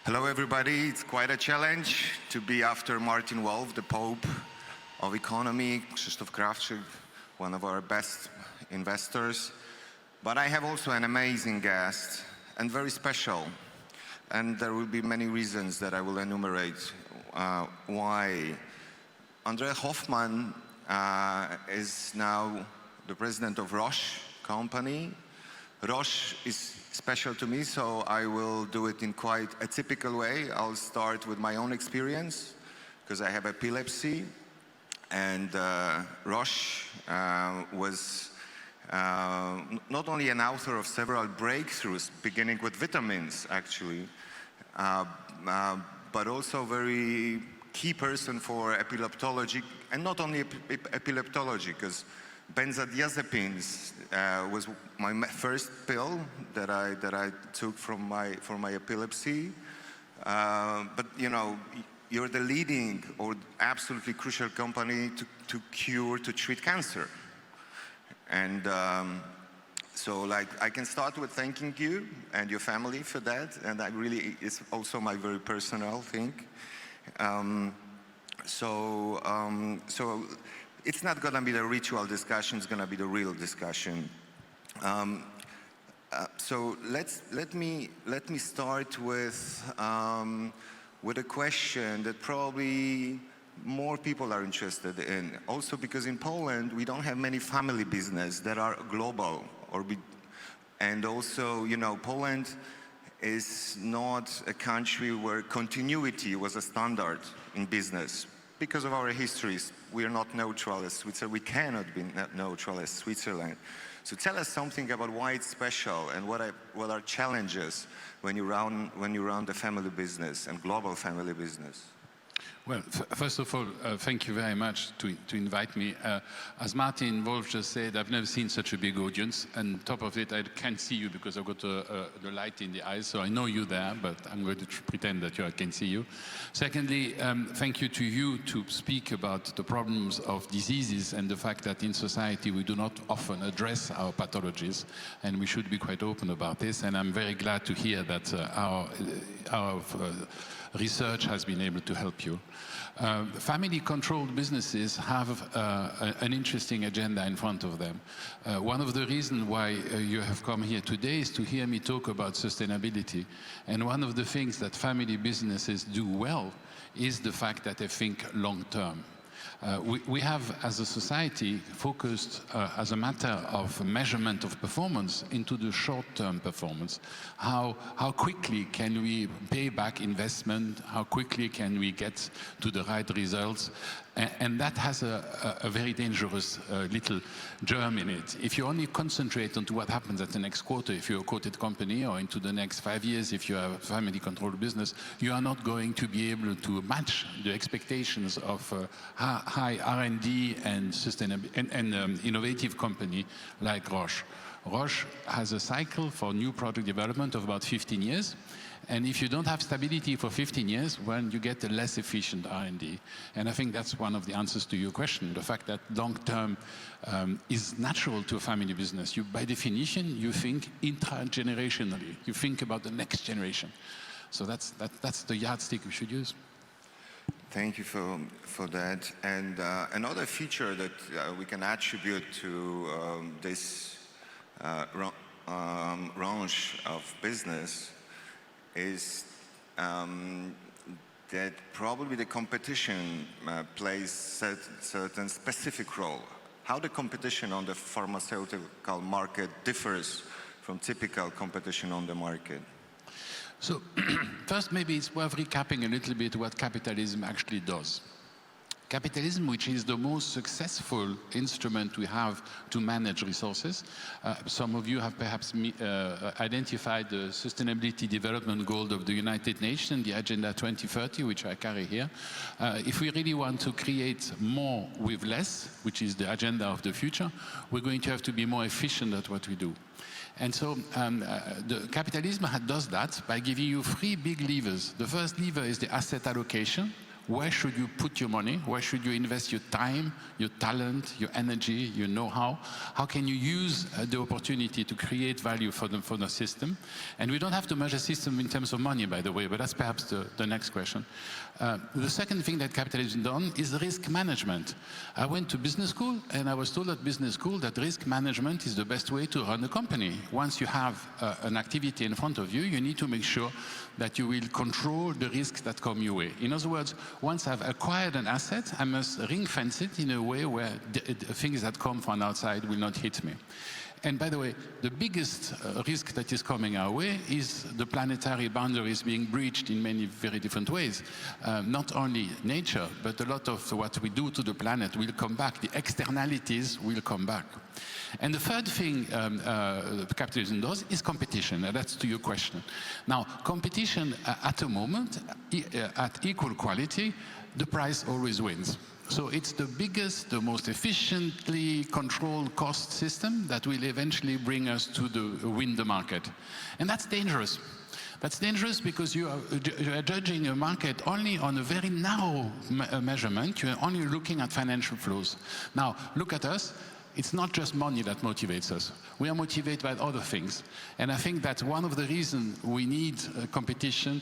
Hello everybody, it's quite a challenge to be after Martin Wolf, the Pope of economy, Krzysztof Krawczyk, one of our best investors. But I have also an amazing guest and very special. And there will be many reasons that I will enumerate why. Andrea Hoffmann is now the president of Roche company. Roche is special to me, so I will do it in quite a typical way. I'll start with my own experience, because I have epilepsy. And Roche was not only an author of several breakthroughs, beginning with vitamins, actually, but also a very key person for epileptology, and not only epileptology, because benzodiazepines was my first pill that I took for my epilepsy. But you know, you're the leading or absolutely crucial company to treat cancer. And so like I can start with thanking you and your family for that, and it's also my very personal thing. So it's not going to be the ritual discussion, it's going to be the real discussion. So let me start with a question that probably more people are interested in. Also because in Poland we don't have many family business that are global, and also, you know, Poland is not a country where continuity was a standard in business. Because of our histories, we are not neutral as Switzerland. We cannot be neutral as Switzerland. So tell us something about why it's special and what are challenges when you run the family business and global family business. Well, first of all, thank you very much to invite me. As Martin Wolf just said, I've never seen such a big audience. And on top of it, I can't see you because I've got the light in the eyes, so I know you're there, but I'm going to pretend that I can see you. Secondly, thank you to speak about the problems of diseases and the fact that in society we do not often address our pathologies, and we should be quite open about this. And I'm very glad to hear that our research has been able to help you. Family-controlled businesses have an interesting agenda in front of them. One of the reasons why you have come here today is to hear me talk about sustainability. And one of the things that family businesses do well is the fact that they think long-term. We have, as a society, focused as a matter of measurement of performance into the short-term performance. How quickly can we pay back investment? How quickly can we get to the right results? And that has a very dangerous little germ in it. If you only concentrate on what happens at the next quarter, if you're a quoted company, or into the next 5 years, if you have a family-controlled business, you are not going to be able to match the expectations of high R&D and innovative company like Roche. Roche has a cycle for new product development of about 15 years. And if you don't have stability for 15 years, well, you get a less efficient R&D. And I think that's one of the answers to your question, the fact that long-term is natural to a family business. By definition, you think intra-generationally. You think about the next generation. So that's the yardstick we should use. Thank you for that. And another feature that we can attribute to this range of business is that probably the competition plays certain specific role. How the competition on the pharmaceutical market differs from typical competition on the market. So first, maybe it's worth recapping a little bit what capitalism actually does. Capitalism, which is the most successful instrument we have to manage resources. Some of you have perhaps identified the Sustainability Development Goal of the United Nations, the Agenda 2030, which I carry here. If we really want to create more with less, which is the agenda of the future, we're going to have to be more efficient at what we do. And so the capitalism does that by giving you 3 big levers. The first lever is the asset allocation, where should you put your money? Where should you invest your time, your talent, your energy, your know-how? How can you use the opportunity to create value for the system? And we don't have to measure system in terms of money, by the way, but that's perhaps the next question. The second thing that capitalism done is risk management. I went to business school, and I was told at business school that risk management is the best way to run a company. Once you have an activity in front of you, you need to make sure that you will control the risks that come your way. In other words, once I've acquired an asset, I must ring fence it in a way where the things that come from outside will not hit me. And by the way, the biggest risk that is coming our way is the planetary boundaries being breached in many very different ways. Not only nature, but a lot of what we do to the planet will come back. The externalities will come back. And the third thing capitalism does is competition, and that's to your question. Now, competition at the moment, at equal quality, the price always wins. So it's the biggest, the most efficiently controlled cost system that will eventually bring us to win the market. And that's dangerous. That's dangerous because you are judging a market only on a very narrow measurement. You're only looking at financial flows. Now, look at us. It's not just money that motivates us. We are motivated by other things. And I think that's one of the reasons we need competition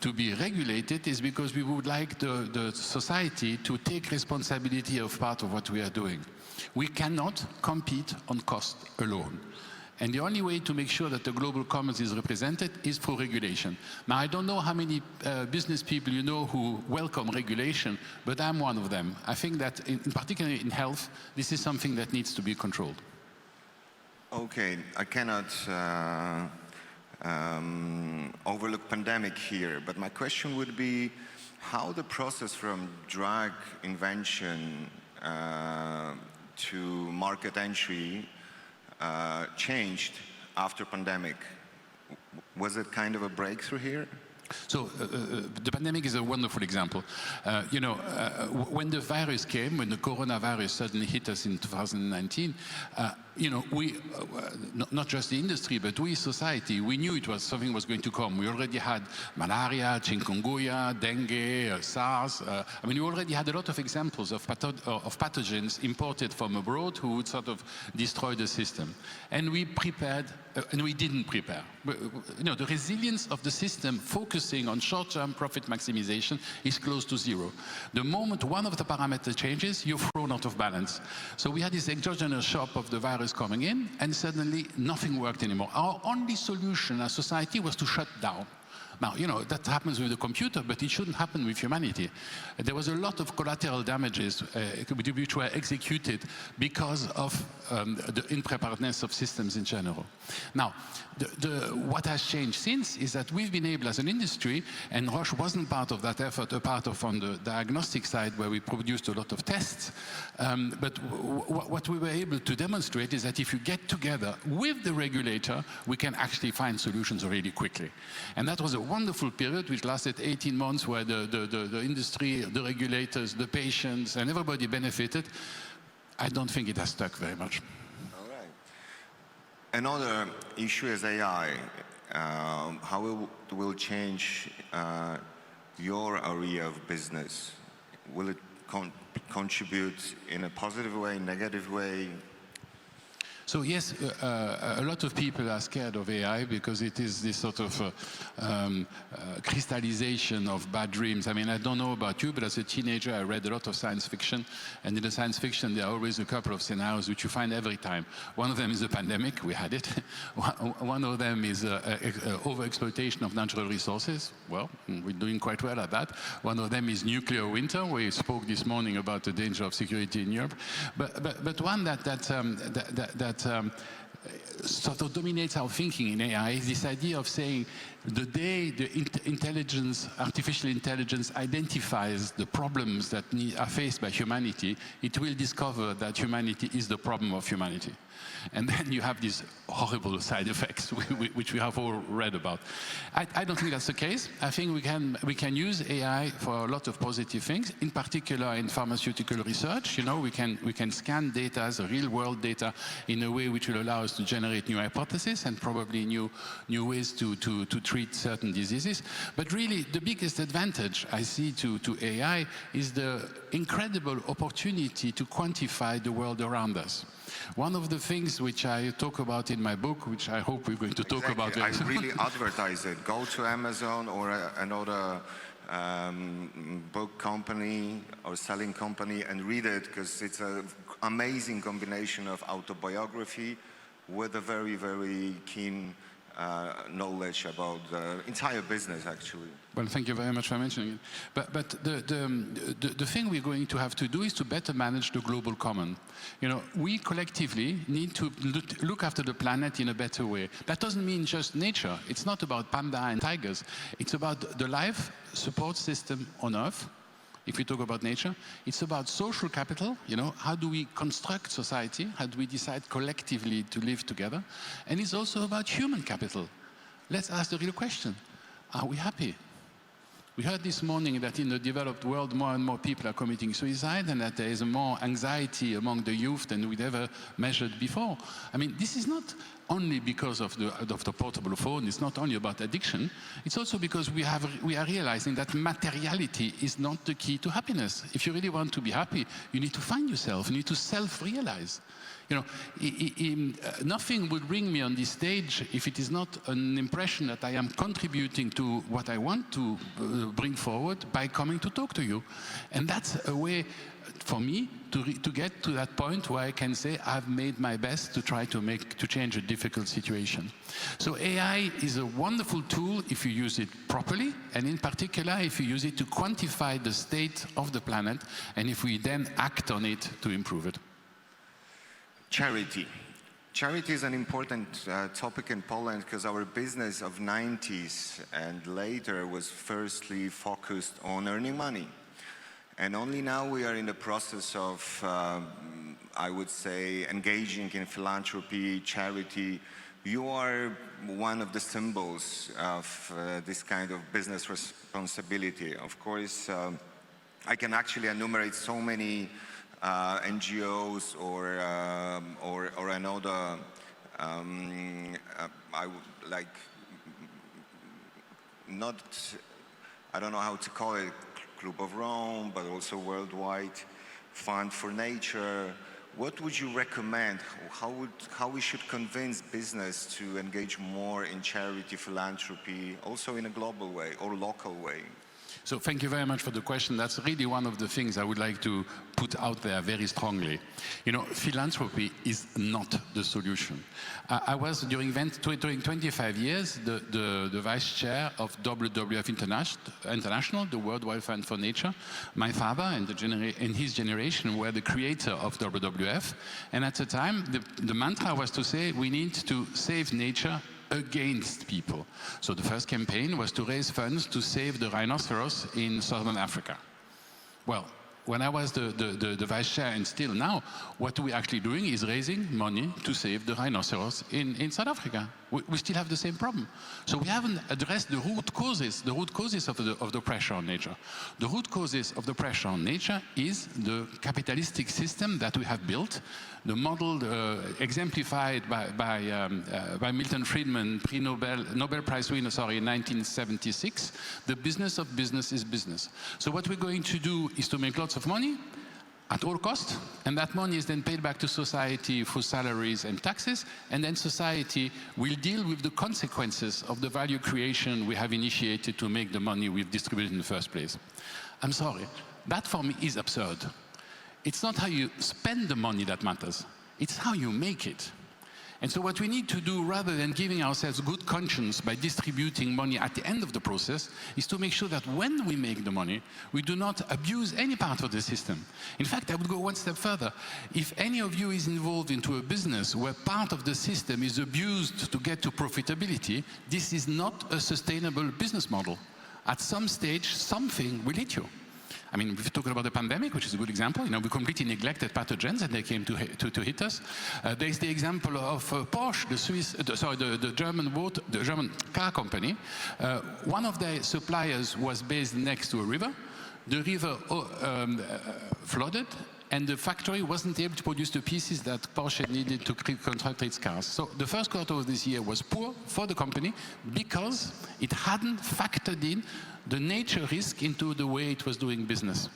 to be regulated is because we would like the society to take responsibility of part of what we are doing. We cannot compete on cost alone. And the only way to make sure that the global commons is represented is through regulation. Now, I don't know how many business people you know who welcome regulation, but I'm one of them. I think that, in particular in health, this is something that needs to be controlled. Okay, I cannot overlook pandemic here, but my question would be how the process from drug invention to market entry changed after pandemic. Was it kind of a breakthrough here? So the pandemic is a wonderful example. When the virus came, when the coronavirus suddenly hit us in 2019, we, not just the industry, but we, society, we knew something was going to come. We already had malaria, chikungunya, dengue, SARS. We already had a lot of examples of pathogens imported from abroad who would sort of destroy the system. And we prepared, and we didn't prepare. The resilience of the system focusing on short-term profit maximization is close to zero. The moment one of the parameters changes, you're thrown out of balance. So we had this exogenous shock of the virus coming in, and suddenly nothing worked anymore. Our only solution as society was to shut down. Now, that happens with the computer, but it shouldn't happen with humanity. There was a lot of collateral damages which were executed because of the unpreparedness of systems in general. Now, what has changed since is that we've been able as an industry, and Roche wasn't part of that effort, a part of on the diagnostic side where we produced a lot of tests, but what we were able to demonstrate is that if you get together with the regulator, we can actually find solutions really quickly. And that was a wonderful period which lasted 18 months where the industry, the regulators, the patients, and everybody benefited. I don't think it has stuck very much. All right. Another issue is AI. How it will change your area of business? Will it contribute in a positive way, negative way? So yes, a lot of people are scared of AI because it is this sort of crystallization of bad dreams. I don't know about you, but as a teenager, I read a lot of science fiction. And in the science fiction, there are always a couple of scenarios which you find every time. One of them is a pandemic, we had it. One of them is overexploitation of natural resources. Well, we're doing quite well at that. One of them is nuclear winter. We spoke this morning about the danger of security in Europe. But one that sort of dominates our thinking in AI is this idea of saying the day the artificial intelligence identifies the problems that are faced by humanity, it will discover that humanity is the problem of humanity. And then you have these horrible side effects, which we have all read about. I don't think that's the case. I think we can use AI for a lot of positive things, in particular in pharmaceutical research. We can scan data as real-world data in a way which will allow us to generate new hypotheses and probably new ways to treat treat certain diseases. But really, the biggest advantage I see to AI is the incredible opportunity to quantify the world around us. One of the things which I talk about in my book, which I hope we're going to talk about very soon. I really advertise it. Go to Amazon or another book company or selling company and read it, because it's an amazing combination of autobiography with a very, very keen knowledge about the entire business, actually. Well, thank you very much for mentioning it. But the thing we're going to have to do is to better manage the global common. You know, we collectively need to look after the planet in a better way. That doesn't mean just nature. It's not about panda and tigers. It's about the life support system on Earth. If we talk about nature, it's about social capital. You know, how do we construct society? How do we decide collectively to live together? And it's also about human capital. Let's ask the real question. Are we happy? We heard this morning that in the developed world, more and more people are committing suicide, and that there is more anxiety among the youth than we'd ever measured before. I mean, this is not only because of the portable phone. It's not only about addiction. It's also because we are realizing that materiality is not the key to happiness. If you really want to be happy, you need to find yourself. You need to self-realize. You know, nothing would bring me on this stage if it is not an impression that I am contributing to what I want to bring forward by coming to talk to you. And that's a way for me to get to that point where I can say I've made my best to try to change a difficult situation. So AI is a wonderful tool if you use it properly, and in particular if you use it to quantify the state of the planet, and if we then act on it to improve it. Charity. Charity is an important topic in Poland because our business of 90s and later was firstly focused on earning money. And only now we are in the process of, I would say, engaging in philanthropy, charity. You are one of the symbols of this kind of business responsibility. Of course, I can actually enumerate so many NGOs or another, I would like, not, I don't know how to call it, Club of Rome, but also Worldwide Fund for Nature. What would you recommend? How we should convince business to engage more in charity, philanthropy, also in a global way or local way? So thank you very much for the question. That's really one of the things I would like to put out there very strongly. You know, philanthropy is not the solution. I was, during 25 years, the vice chair of WWF International, the World Wide Fund for Nature. My father and his generation were the creator of WWF. And at the time, the mantra was to say, we need to save nature against people. So the first campaign was to raise funds to save the rhinoceros in southern Africa. Well, when I was the vice chair, and still now, what we're actually doing is raising money to save the rhinoceros in South Africa. We still have the same problem. So we haven't addressed the root causes of the pressure on nature. The root causes of the pressure on nature is the capitalistic system that we have built, the model exemplified by Milton Friedman, Nobel Prize winner, in 1976. The business of business is business. So what we're going to do is to make lots of money at all costs, and that money is then paid back to society through salaries and taxes, and then society will deal with the consequences of the value creation we have initiated to make the money we've distributed in the first place. I'm sorry, that for me is absurd. It's not how you spend the money that matters, it's how you make it. And so what we need to do, rather than giving ourselves good conscience by distributing money at the end of the process, is to make sure that when we make the money, we do not abuse any part of the system. In fact, I would go one step further. If any of you is involved into a business where part of the system is abused to get to profitability, this is not a sustainable business model. At some stage, something will hit you. I mean, we've talked about the pandemic, which is a good example. You know, we completely neglected pathogens and they came to hit us. There's the example of Porsche, the German car company. One of their suppliers was based next to a river. The river flooded, and the factory wasn't able to produce the pieces that Porsche needed to construct its cars. So the first quarter of this year was poor for the company because it hadn't factored in the nature risk into the way it was doing business.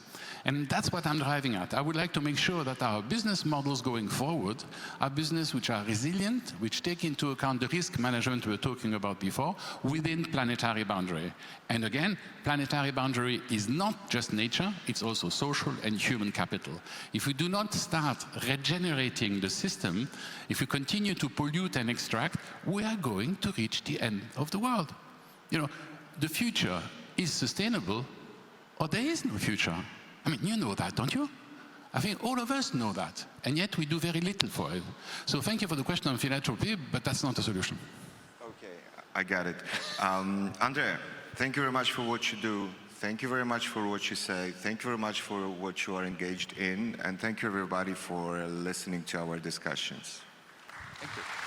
And that's what I'm driving at. I would like to make sure that our business models going forward are business which are resilient, which take into account the risk management we were talking about before, within planetary boundary. And again, planetary boundary is not just nature, it's also social and human capital. If we do not start regenerating the system, if we continue to pollute and extract, we are going to reach the end of the world. You know, the future is sustainable, or there is no future. I mean, you know that, don't you? I think all of us know that, and yet we do very little for it. So thank you for the question on philanthropy, but that's not a solution. Okay, I got it. Andrea, thank you very much for what you do. Thank you very much for what you say. Thank you very much for what you are engaged in, and thank you everybody for listening to our discussions. Thank you.